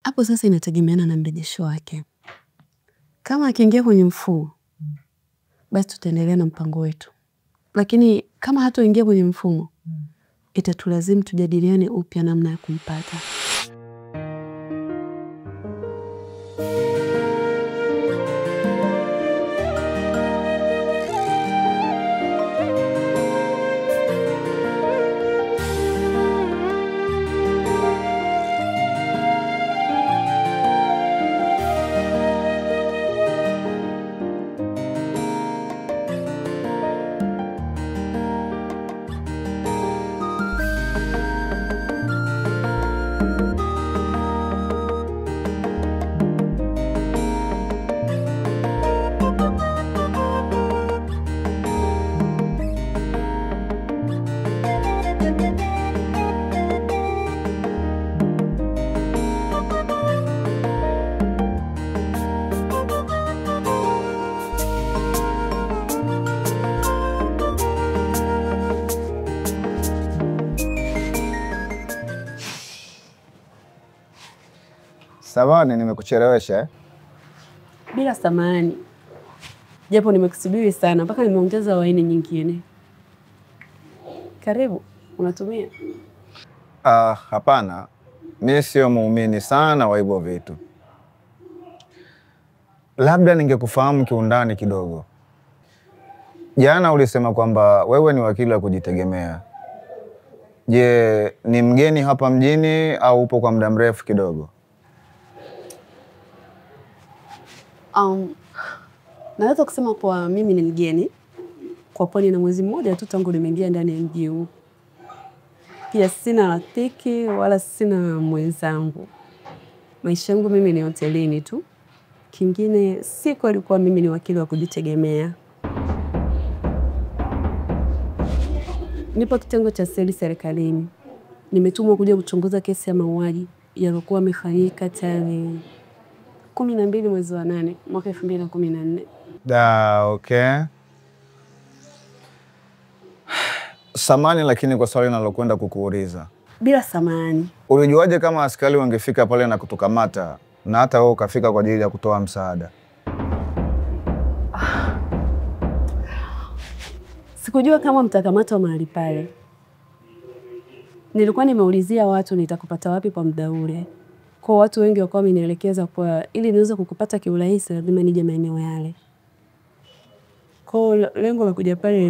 Hapo sasa inategemeana na mrejesho wake. Kama akiingia kwenye mfumo, basi tutaendelea na mpango wetu. Lakini kama hatoingia kwenye mfumo, itatulazimu tujadiliane upya namna ya kumpata. Samahani, nimekuchelewesha eh? Bila samahani. Japo nimekusubiri sana mpaka nimeongeza waini nyingine. Karibu, unatumia? Hapana. Mimi sio muumini sana wa hivyo vitu. Labda ningekufahamu kiundani kidogo. Jana ulisema kwamba wewe ni wakili wa kujitegemea. Je, ni mgeni hapa mjini au upo kwa muda mrefu kidogo? Naweza kusema kwa mimi ni mgeni. Kwa kweli na mwezi mmoja tu tangu nimeingia ndani ya mji huu. Pia sina rafiki wala sina mwenzangu. Maisha yangu mimi ni hotelini tu. Kingine siko alikuwa mimi ni wakili wa kujitegemea. Nipo kitengo cha seli serikalini. Nimetumwa kuja kuchunguza kesi ya mauaji yaliokuwa yamefanyika tarehe 12 mwezi wa 8 mwaka 2014. Okay. Samahani lakini kwa swali nalokwenda kukuuliza. Bila samahani. Ulijuaje kama askari wangefika pale na kutukamata na hata wewe ukafika kwa ajili ya kutoa msaada? Sikujua kama mtakamata mahali pale. Nilikuwa nimeulizia watu nitakupata wapi kwa muda ule. Kwa watu wengi wakawa wamenielekeza kwa ili niweze kukupata kiurahisi lazima nije maeneo yale. Kwa lengo la kuja pale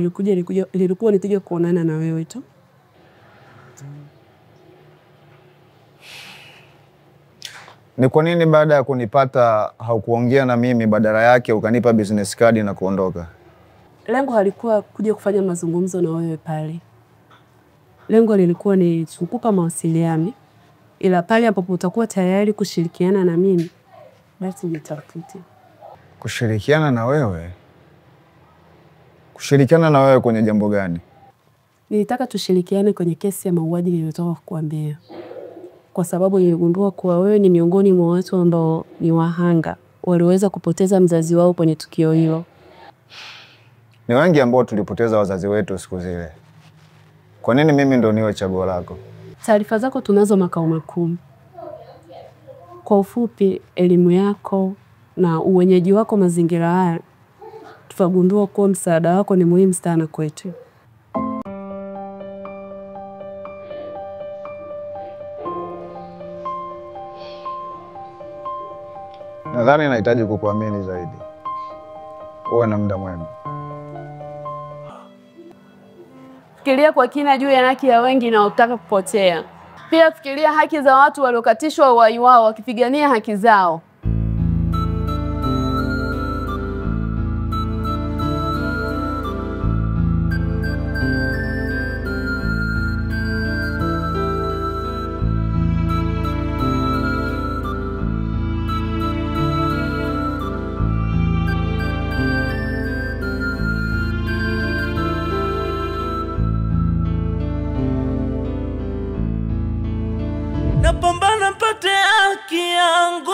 lilikuwa nituje kuonana na wewe tu. Ni kwa nini baada ya kunipata haukuongea na mimi badala yake ukanipa business card na kuondoka? Lengo halikuwa kuja kufanya mazungumzo na wewe pale. Lengo lilikuwa ni kukupa mawasiliano. Ila pale ambapo utakuwa tayari kushirikiana na mimi, basi nitakuita. Kushirikiana na wewe? Kushirikiana na wewe kwenye jambo gani? Nilitaka tushirikiane kwenye kesi ya mauaji niliyotoka kukuambia. Kwa sababu niligundua kuwa wewe ni miongoni mwa watu ambao ni wahanga. Waliweza kupoteza mzazi wao kwenye tukio hilo. Ni wengi ambao tulipoteza wazazi wetu siku zile. Kwa nini mimi ndo niwe chaguo lako? Taarifa zako tunazo makao makuu. Kwa ufupi, elimu yako na uwenyeji wako mazingira haya, tukagundua kuwa msaada wako ni muhimu sana kwetu. Nadhani nahitaji kukuamini zaidi. Uwe na muda mwema. Fikiria kwa kina juu ya haki ya wengi na utaka kupotea. Pia fikiria haki za watu waliokatishwa uhai wao wakipigania haki zao. Napambana mpate haki yangu.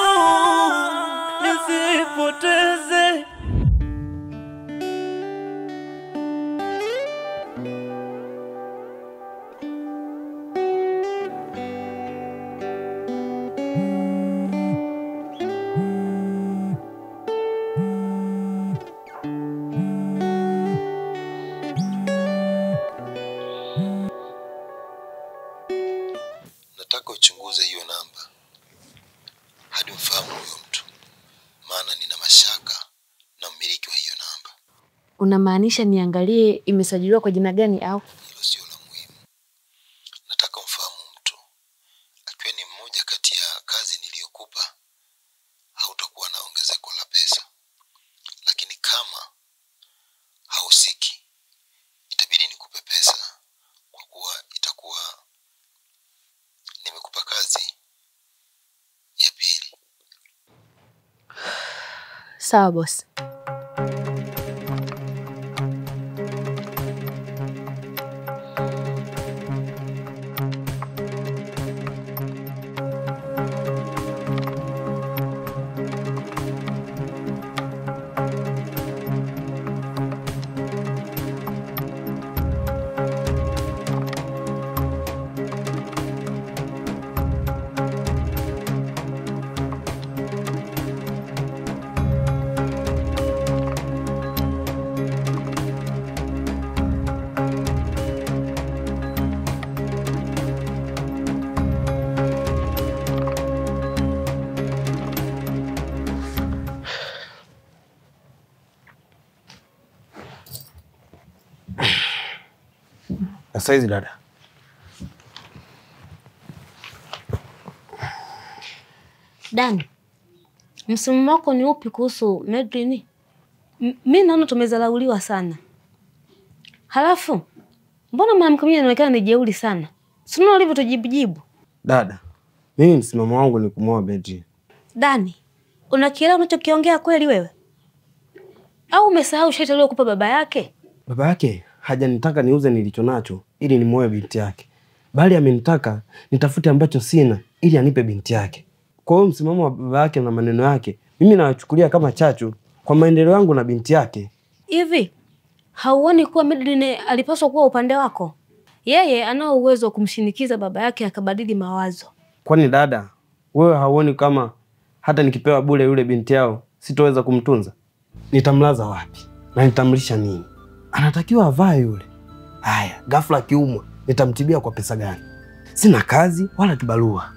Unamaanisha niangalie imesajiliwa kwa jina gani au? Hilo sio la muhimu. Nataka umfahamu mtu. Akiwa ni mmoja kati ya kazi niliyokupa, hautakuwa na ongezeko la pesa. Lakini kama hausiki, itabidi nikupe pesa kwa kuwa itakuwa nimekupa kazi ya pili. Sawa boss. Saizi dada. Dan, msimamo wako ni upi kuhusu Medrini? Mimi naona tumezalauliwa sana. Halafu, mbona mwanamke mwenyewe anaonekana ni jeuri sana? Si unaona alivyo tujibu. Dada, mimi msimamo wangu ni kumwoa Medrini. Dani, unakielewa unachokiongea kweli wewe? Au umesahau shauri aliyokupa baba yake? Baba yake hajanitaka niuze nilicho nacho ili nimuoe binti yake. Bali amenitaka nitafute ambacho sina ili anipe binti yake. Kwa hiyo msimamo wa baba yake na maneno yake, mimi nawachukulia kama chachu kwa maendeleo yangu na binti yake. Hivi, hauoni kuwa Medrini alipaswa kuwa upande wako? Yeye anao uwezo wa kumshinikiza baba yake akabadili mawazo. Kwani dada, wewe hauoni kama hata nikipewa bure yule binti yao sitoweza kumtunza? Nitamlaza wapi? Na nitamlisha nini? Anatakiwa avae yule. Haya, ghafla kiumwa, nitamtibia kwa pesa gani? Sina kazi wala kibarua.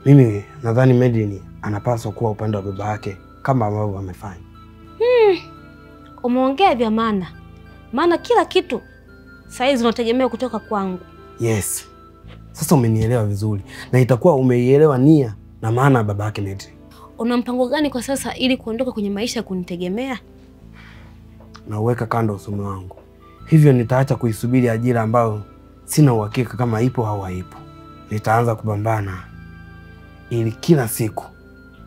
Mimi nadhani Medrini anapaswa kuwa upande wa baba yake kama ambavyo amefanya. Umeongea vya maana. Maana kila kitu saizi unategemea kutoka kwangu. Yes. Sasa umenielewa vizuri na itakuwa umeielewa nia na maana ya baba yake Medrini. Una mpango gani kwa sasa ili kuondoka kwenye maisha ya kunitegemea? Na uweka kando usomi wangu. Hivyo nitaacha kuisubiri ajira ambayo sina uhakika kama ipo au haipo. Nitaanza kupambana ili kila siku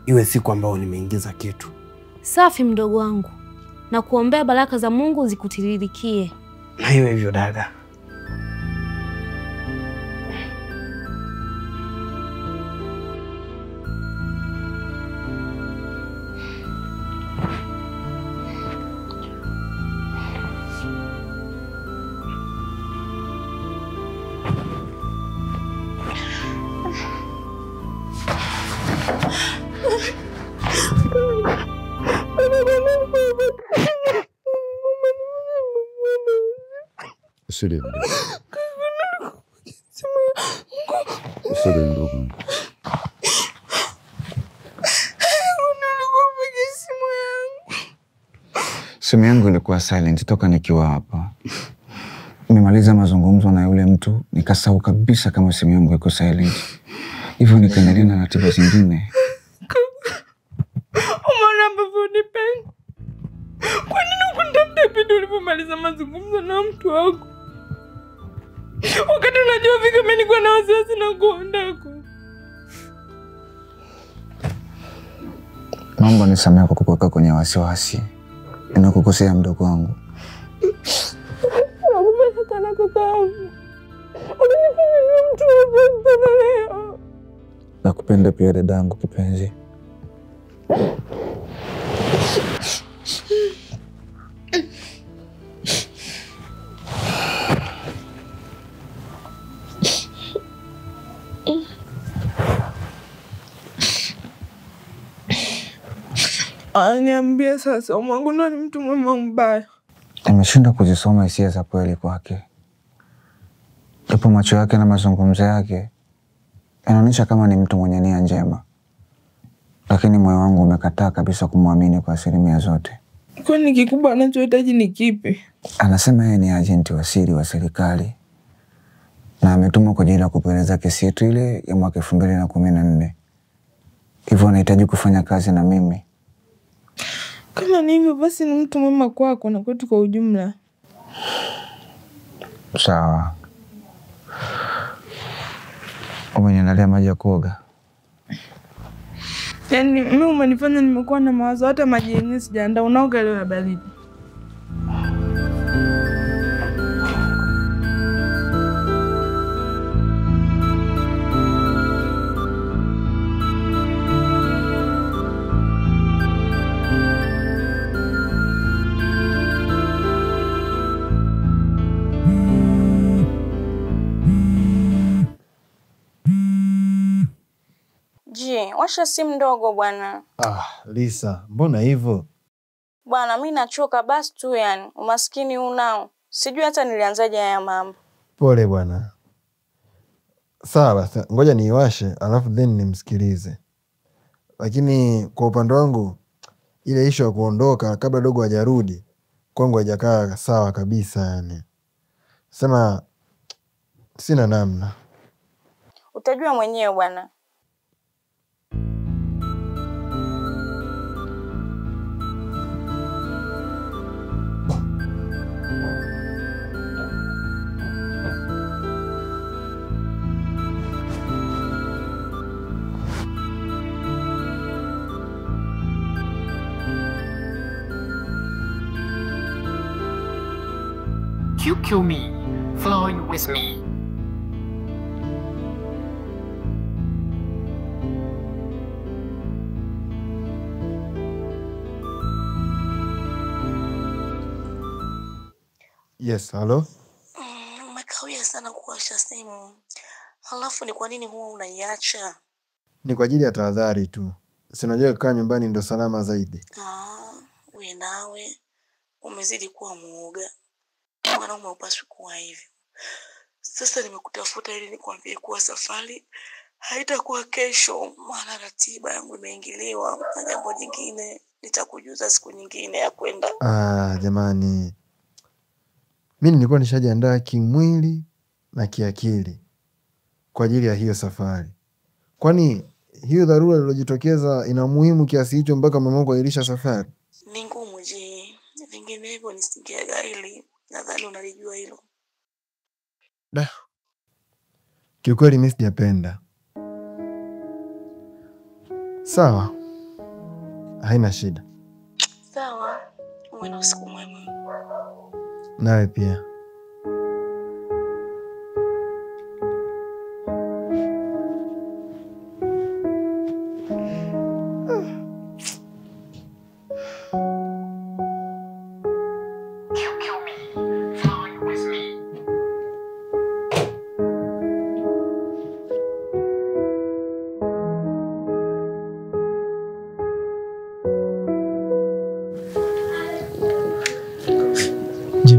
iwe siku ambayo nimeingiza kitu. Safi mdogo wangu. Na kuombea baraka za Mungu zikutiririkie. Na iwe hivyo dada. Usilie ndugu. Simu yangu ilikuwa silent toka nikiwa hapa. Nimemaliza mazungumzo na yule mtu, nikasahau kabisa kama simu yangu iko silent. Hivyo nikaendelea na ratiba zingine. Umeona ambavyo unipenda? Kwa nini ukunitafuta pindi ulipomaliza mazungumzo na mtu wako? Wakati unajua vika mimi nilikuwa na wasiwasi na kuondako. Mambo nisamehe kwa kukuweka kwenye wasiwasi. Ninakukosea mdogo wangu. Nakupenda sana kakaangu. Unanifanya niwe mtu wa leo. Nakupenda pia dadangu kipenzi. Niambie sasa, mwangu ni mtu mwema mbaya. Nimeshindwa kuzisoma hisia za kweli kwake. Japo macho yake na mazungumzo yake yanaonyesha kama ni mtu mwenye nia njema. Lakini moyo wangu umekataa kabisa kumwamini kwa asilimia zote. Kwani kikubwa anachohitaji ni kipi? Anasema yeye ni agenti wa siri wa serikali na ametumwa kwa ajili ya kupeleleza kesi yetu ile ya mwaka 2014. Hivyo anahitaji kufanya kazi na mimi. Kama ni hivyo basi ni mtu mwema kwako na kwetu kwa ujumla. Sawa. Umeniandalia maji ya kuoga? Yaani mimi umenifanya nimekuwa na mawazo, hata maji yenyewe sijaandaa. Unaoga leo ya baridi. Washa simu ndogo bwana. Lisa, mbona hivyo? Bwana mimi nachoka basi tu yani. Umaskini unao. Sijui hata nilianzaje haya mambo. Pole bwana. Sawa, ngoja niiwashe alafu then nimsikilize. Lakini kwa upande wangu ile issue ya kuondoka kabla dogo hajarudi kwangu haijakaa sawa kabisa yani. Sema sina namna. Utajua mwenyewe bwana. You kill me, flying with me. Yes, hello? Umekawia sana kuwasha simu. Halafu ni kwa nini huwa unaiacha? Ni kwa ajili ya tahadhari tu. Sinajua kukaa nyumbani ndo salama zaidi. Wewe nawe umezidi kuwa muoga. Mwanaume upaswi kuwa hivyo. Sasa nimekutafuta ili nikwambie kuwa safari haitakuwa kesho, maana ratiba yangu imeingiliwa na jambo jingine. Nitakujuza siku nyingine ya kwenda. Jamani. Mimi nilikuwa nishajiandaa kimwili na kiakili kwa ajili ya hiyo safari. Kwani hiyo dharura iliyojitokeza ina muhimu kiasi hicho mpaka mama kuahirisha safari? Ni ngumu je. Vinginevyo nisingeaga hili. Nadhani unalijua hilo. Kiukweli mimi sijapenda. Sawa. Haina shida. Sawa. Uwe na usiku mwema. Nawe pia.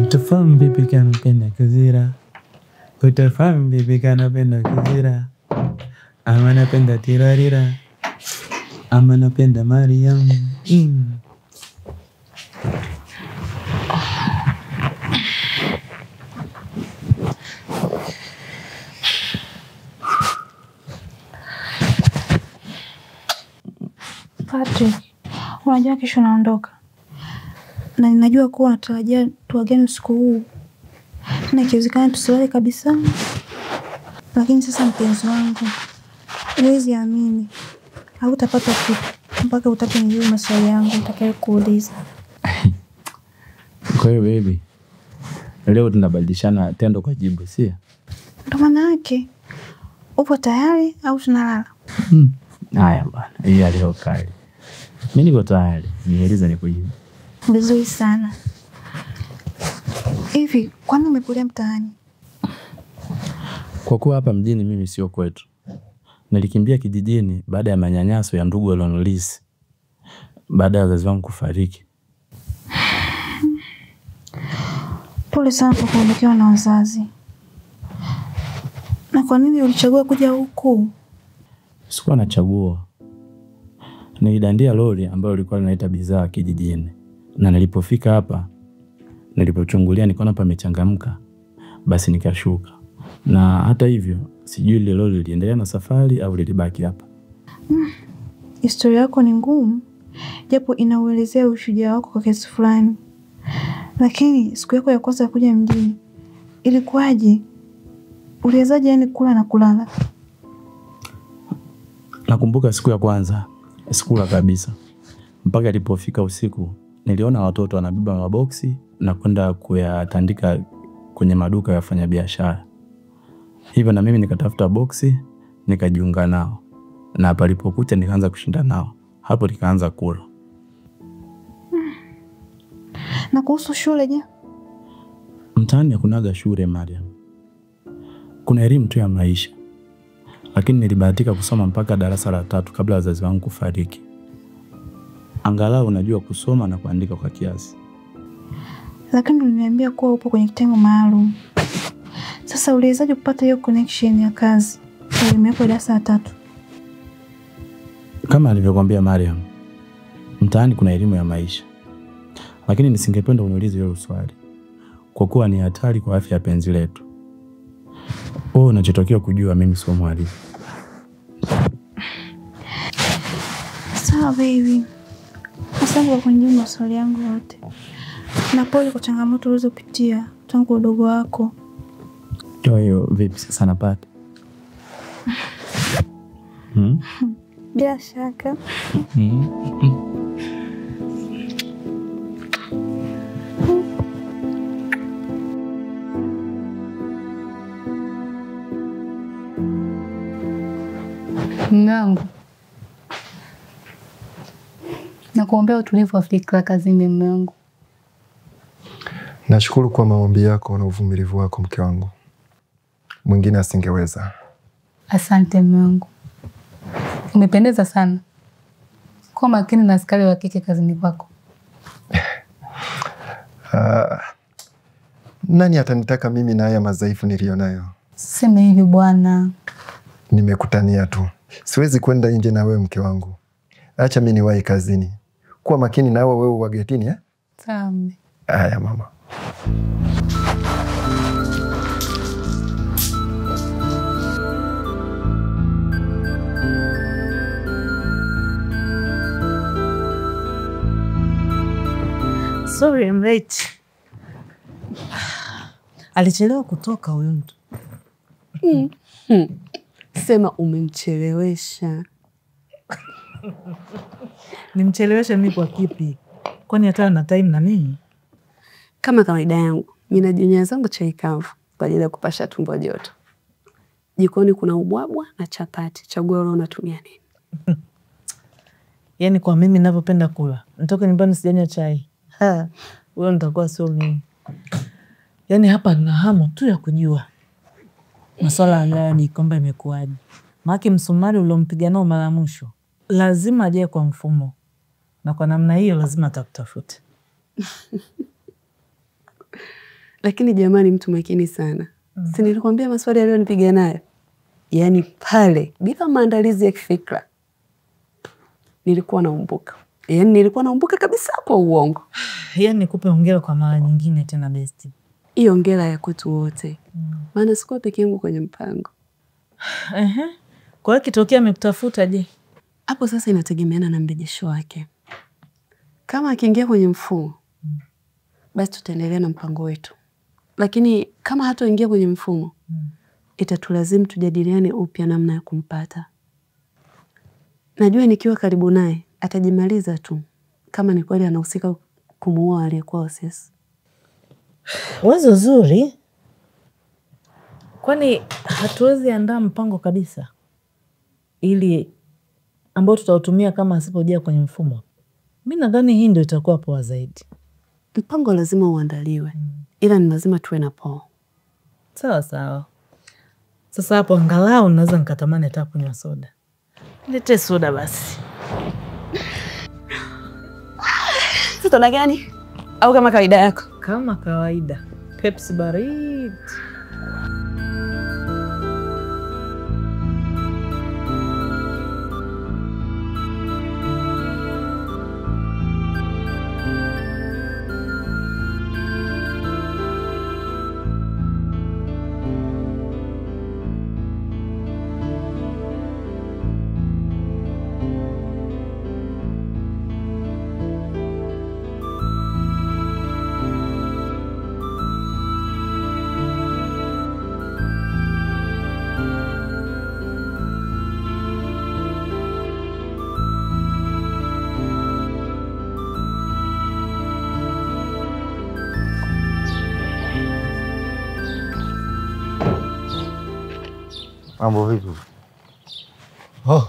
Utafahamu bibi kanapenda kuzira. Utafahamu bibi kanapenda kuzira. Ama napenda tirarira. Ama napenda Mariam. Patrick, unajua kesho naondoka. Na ninajua kuwa natarajia tuagane usiku huu. Na ikiwezekana tusiwale kabisa. Lakini sasa mpenzi wangu, huwezi amini. Hautapata kitu mpaka utakapojibu maswali yangu nitakayo kuuliza. Kwa hiyo baby, leo tunabadilishana tendo kwa jibu, si? Ndio maana yake. Upo tayari au tunalala? Haya bwana, hii leo kali. Mimi niko tayari. Nieleze nikujibu. Vizuri sana. Hivi, kwani umekulia mtaani? Kwa kuwa hapa mjini mimi sio kwetu. Nilikimbia kijijini baada ya manyanyaso ya ndugu Lonolisi. Baada ya wazazi wangu kufariki. Pole sana kwa kuondokewa na wazazi. Na kwa nini ulichagua kuja huku? Sikuwa na chaguo. Nilidandia lori ambayo ilikuwa inaita bidhaa kijijini. na nilipofika hapa, nilipochungulia nikaona pamechangamka, basi nikashuka. Na hata hivyo, sijui ile lori liliendelea na safari au lilibaki hapa. Historia yako ni ngumu, japo inauelezea ushujaa wako kwa kiasi fulani. Lakini siku yako ya kwanza kuja mjini, ilikuwaje? Uliwezaje yani kula na kulala? Nakumbuka siku ya kwanza, sikula kabisa. Mpaka ilipofika usiku, niliona watoto wanabeba maboksi na kwenda kuyatandika kwenye maduka ya wafanyabiashara. Hivyo na mimi nikatafuta boksi, nikajiunga nao. Na palipokucha nikaanza kushinda nao. Hapo nikaanza kula. Na kuhusu shule je? Mtaani hakunaga shule, Mariam. Kuna elimu tu ya maisha. Lakini nilibahatika kusoma mpaka darasa la 3 kabla wazazi wangu kufariki. Angalau unajua kusoma na kuandika kwa kiasi. Lakini uliniambia kuwa upo kwenye kitengo maalum. Sasa uliwezaje kupata hiyo connection ya kazi kwa elimu yako darasa la 3? Kama alivyokuambia Mariam, mtaani kuna elimu ya maisha. Lakini nisingependa uniulize hilo swali, kwa kuwa ni hatari kwa afya ya penzi letu. Unachotokea kujua mimi sio mwalimu. Sawa baby. Asante kwa kujibu maswali yangu yote. Na pole kwa changamoto ulizopitia tangu udogo wako. Kwa hiyo vipi sasa napata? Bila shaka. Mwanangu, nakuombea utulivu wa fikra kazini mwanangu. Nashukuru kwa maombi yako na uvumilivu wako mke wangu. Mwingine asingeweza. Asante mwanangu. Umependeza sana. Kwa makini na askari wa kike kazini kwako. Nani atanitaka mimi na haya madhaifu nilionayo? Sema hivi bwana. Nimekutania tu. Siwezi kwenda nje na wewe mke wangu. Acha mimi niwahi kazini. Kuwa makini na wewe wa getini eh? Sawa. Haya mama. Sorry, I'm late. Alichelewa kutoka huyo mtu. Sema umemchelewesha. Nimchelewesha mimi kwa kipi? Kwani hata na time na mimi? Kama kawaida yangu, mimi najinywa zangu chai kavu kwa ajili ya kupasha tumbo joto. Jikoni kuna ubwabwa na chapati. Chagua wewe unatumia nini? Yaani kwa mimi ninavyopenda kula. Nitoke nyumbani sijanywa chai. Wewe nitakuwa sio mimi. Yaani hapa nina hamu tu ya kujua masuala haya ni kwamba imekuwaje. Maana msumari uliompiga nao mara mwisho lazima aje kwa mfumo. Na kwa namna hiyo lazima atakutafute. Lakini jamani, mtu makini sana. Si nilikwambia maswali aliyonipiga nayo? Yaani pale bila maandalizi ya kifikra nilikuwa naumbuka. Yaani nilikuwa naumbuka kabisa kwa uongo. Yaani nikupe hongera kwa mara nyingine tena besti. Hiyo hongera ya kwetu wote. Maana sikuwa peke yangu kwenye mpango. Kwa hiyo kitokea amekutafuta je? Hapo sasa inategemeana na mrejesho wake. Kama akiingia kwenye mfumo, basi tutaendelea na mpango wetu. Lakini kama hatoingia kwenye mfumo, itatulazimu tujadiliane upya namna ya kumpata. Najua nikiwa karibu naye atajimaliza tu kama ni kweli anahusika kumuoa aliyekuwa Osesi. Wazo zuri. Kwani hatuwezi andaa mpango kabisa ili ambao tutautumia kama asipojia kwenye mfumo? Mimi nadhani hii ndio itakuwa poa zaidi. Mpango lazima uandaliwe. Ila ni lazima tuwe na poa. Sawa sawa. Sasa hapo angalau naweza nikatamani hata kunywa soda. Lete soda basi. Soda gani? Au kama kawaida yako? Kama kawaida. Pepsi baridi. Mambo vipi? Oh,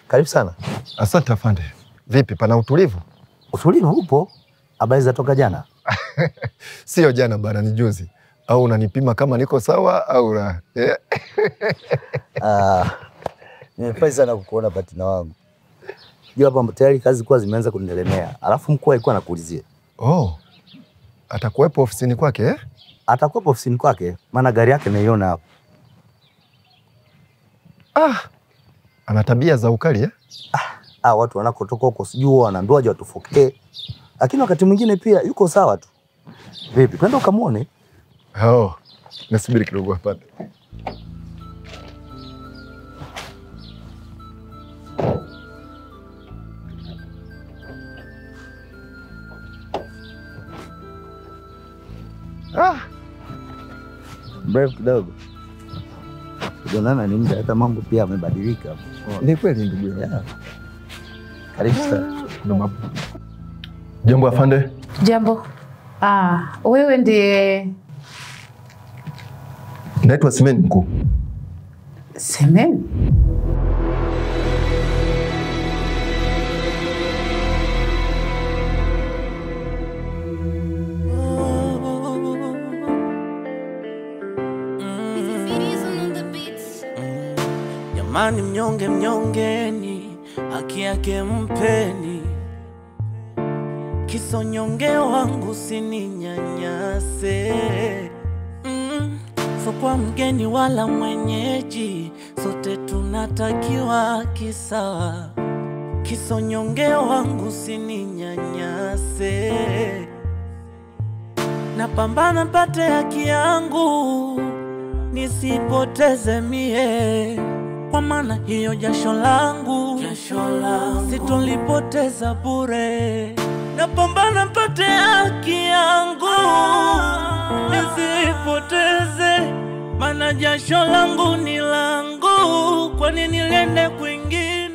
Karibu sana. asante afande. Vipi, pana utulivu? Utulivu upo. Habari za toka jana? Sio jana bana, ni juzi. Au unanipima kama niko sawa au la? Nimefurahi sana kukuona patina wangu. Jua hapa tayari kazi kwa zimeanza kunilemea. Alafu mkuu alikuwa anakuulizia. Oh. Atakuwepo ofisini kwake eh? Atakuwepo ofisini kwake, maana gari yake naiona hapo. Ana tabia za ukali eh? Watu wanakotoka huko sijui wanaambiwa aje watufokee. Lakini wakati mwingine pia yuko sawa tu. Vipi? Twende ukamuone. Oh. Nasubiri kidogo hapa. Mrefu kidogo. Kujonana ni muda, hata mambo pia yamebadilika. Ni kweli ndugu yangu. Karibu sana. Jambo afande. Jambo. Wewe ndiye Naitwa Semeni mkuu. Semeni? Jamani, mnyonge mnyongeni, haki yake mpeni. Kisonyonge wangu sininyanyase. So kwa mgeni wala mwenyeji, sote tunatakiwa kisawa. Kisonyonge wangu sininyanyase. Napambana pate haki yangu, nisipoteze mie. Kwa maana hiyo jasho langu sitolipoteza bure. Napambana mpate haki yangu, nisipoteze. Maana jasho langu ni langu, kwa nini niende kwingine?